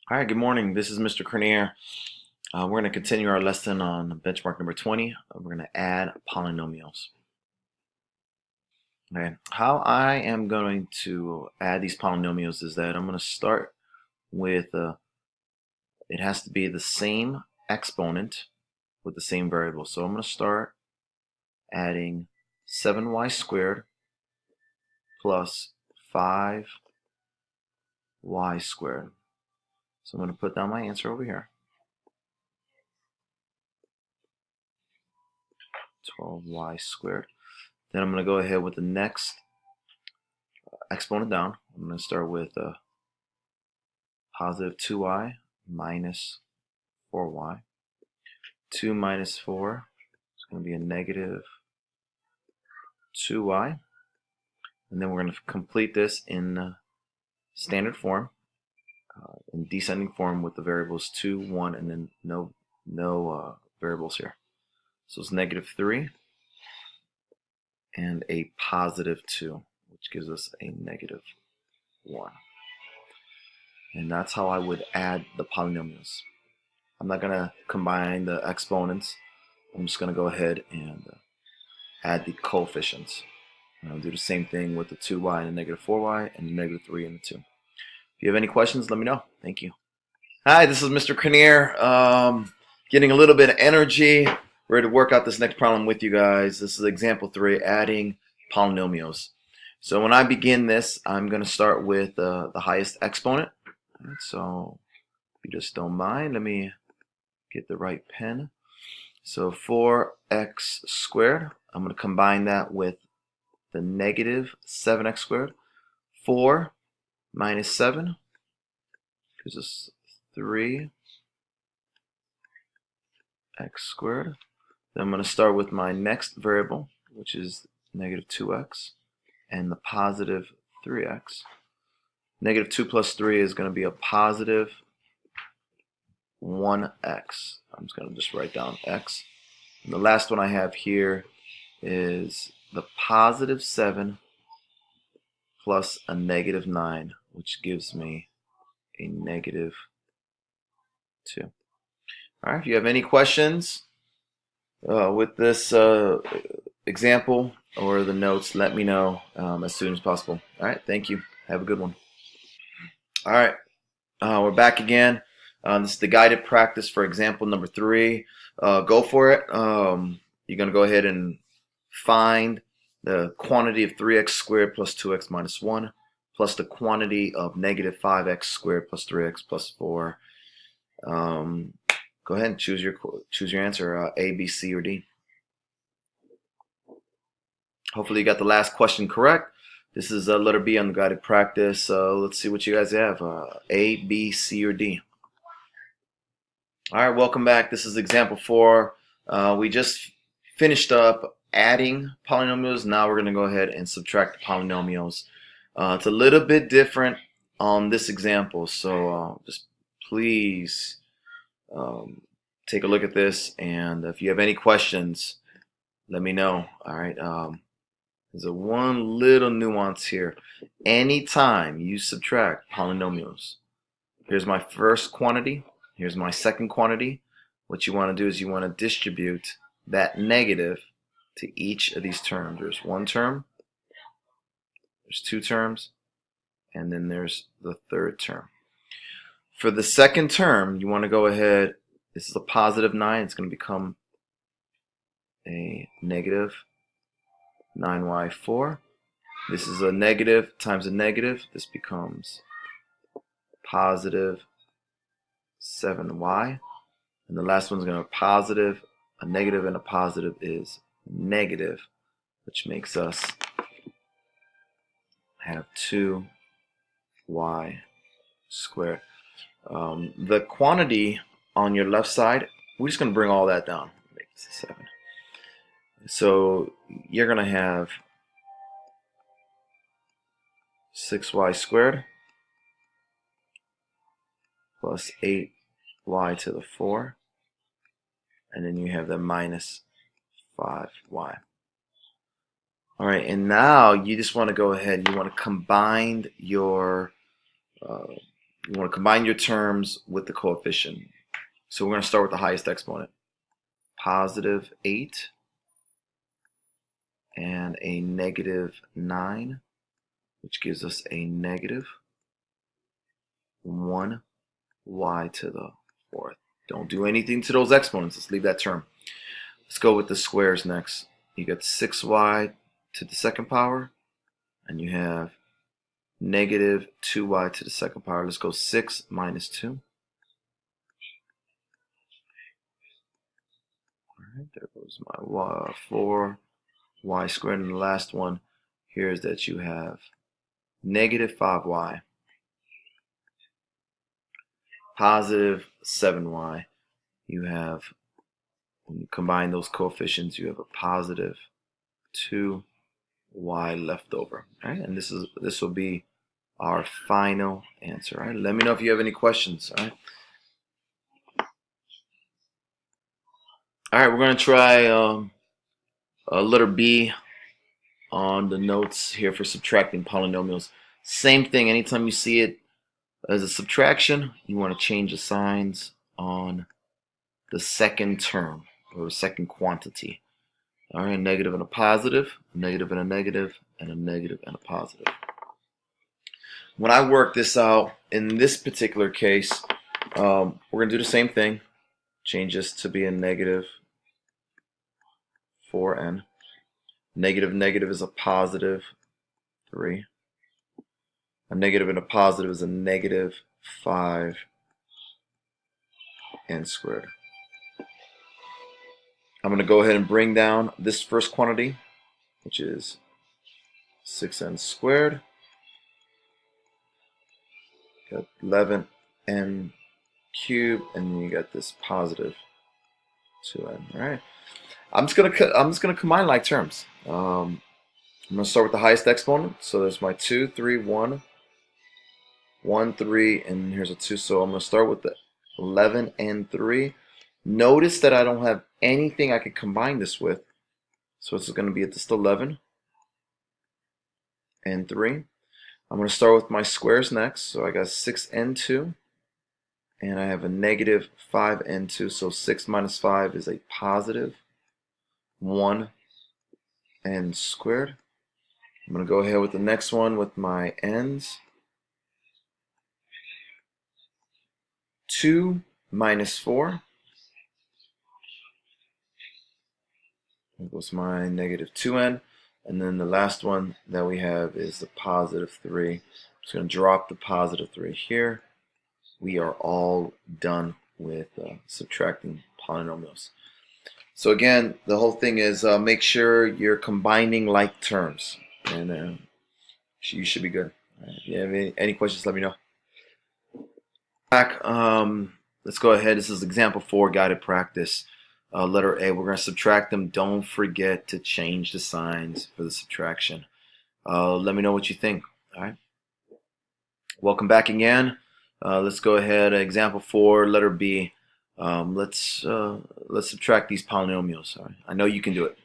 All right, good morning. This is Mr. Cornier. We're going to continue our lesson on benchmark number 20. We're going to add polynomials. Okay, how I am going to add these polynomials is that I'm going to start with, it has to be the same exponent with the same variable. So I'm going to start adding 7y squared plus 5y squared. So I'm going to put down my answer over here. 12y squared. Then I'm going to go ahead with the next exponent down. I'm going to start with positive 2y minus 4y. 2 minus 4 is going to be a negative 2y. And then we're going to complete this in standard form, in descending form with the variables 2, 1, and then no variables here. So it's negative 3 and a positive 2, which gives us a negative 1. And that's how I would add the polynomials. I'm not going to combine the exponents. I'm just going to go ahead and add the coefficients. And I'll do the same thing with the 2y and the negative 4y and the negative 3 and the 2. If you have any questions, let me know. Thank you. Hi, this is Mr. Cornier. Getting a little bit of energy. Ready to work out this next problem with you guys. This is example 3, adding polynomials. So when I begin this, I'm going to start with the highest exponent. Right, so if you just don't mind, let me get the right pen. So 4x squared, I'm going to combine that with the negative 7x squared. 4 minus 7 gives us 3x squared. Then I'm going to start with my next variable, which is negative 2x, and the positive 3x. Negative 2 plus 3 is going to be a positive 1x. I'm just going to just write down x. And the last one I have here is the positive 7 plus a negative 9, which gives me a negative 2. All right, if you have any questions with this example or the notes, let me know as soon as possible. All right, thank you. Have a good one. All right, we're back again. This is the guided practice for example number 3. Go for it. You're going to go ahead and find the quantity of 3x squared plus 2x minus 1 plus the quantity of negative 5x squared plus 3x plus 4. Go ahead and choose your answer, A, B, C, or D. Hopefully you got the last question correct. This is letter B on the guided practice. Let's see what you guys have. A, B, C, or D. All right, welcome back. This is example 4. We just finished up adding polynomials. Now we're going to go ahead and subtract the polynomials. It's a little bit different on this example, so just please take a look at this, and if you have any questions, let me know. All right. There's a one little nuance here. Anytime you subtract polynomials, here's my first quantity, here's my second quantity. What you want to do is you want to distribute that negative to each of these terms. There's one term, there's two terms, and then there's the third term. For the second term, you want to go ahead, this is a positive 9, it's going to become a negative 9y4. This is a negative times a negative. This becomes positive 7y. And the last one's going to be positive. A negative and a positive is negative, which makes us have 2y squared. The quantity on your left side, we're just going to bring all that down. Make this a 7. So you're going to have 6y squared plus 8y to the 4, and then you have the minus 5y. All right, and now you just want to go ahead and you want to combine your You want to combine your terms with the coefficient. So we're going to start with the highest exponent. Positive 8 and a negative 9, which gives us a negative 1y to the fourth. Don't do anything to those exponents. Let's leave that term. Let's go with the squares next. You got 6y to the second power, and you have negative 2y to the second power. Let's go 6 minus 2. Alright, there goes my 4y squared. And the last one here is that you have negative 5y, positive 7y. You have, when you combine those coefficients, you have a positive 2y left over. All right, and this will be our final answer. All right, let me know if you have any questions. All right, we're going to try letter B on the notes here for subtracting polynomials. Same thing, anytime you see it as a subtraction, you want to change the signs on the second term or second quantity. All right, a negative and a positive, a negative and a negative, and a negative and a positive. When I work this out, in this particular case, we're going to do the same thing. Change this to be a negative 4n. Negative negative is a positive 3. A negative and a positive is a negative 5n squared. I'm going to go ahead and bring down this first quantity, which is 6n squared. Got 11n cubed, and then you got this positive 2n. All right. I'm just gonna combine like terms. I'm gonna start with the highest exponent. So there's my 2, 3, 1, 1, 3, and here's a 2. So I'm gonna start with the 11 and 3. Notice that I don't have anything I could combine this with. So it's going to be just 11 and 3. I'm going to start with my squares next. So I got 6n2, and I have a negative 5n2. So 6 minus 5 is a positive 1n squared. I'm going to go ahead with the next one with my n's. 2 minus 4. There goes my negative 2n. And then the last one that we have is the positive 3. I'm just going to drop the positive 3 here. We are all done with subtracting polynomials. So again, the whole thing is make sure you're combining like terms. And you should be good. If you have any questions, let me know. Back, let's go ahead. This is example 4, guided practice. Letter A, we're going to subtract them. Don't forget to change the signs for the subtraction. Let me know what you think. All right. Welcome back again. Let's go ahead. Example 4, letter B. Let's subtract these polynomials. All right. I know you can do it.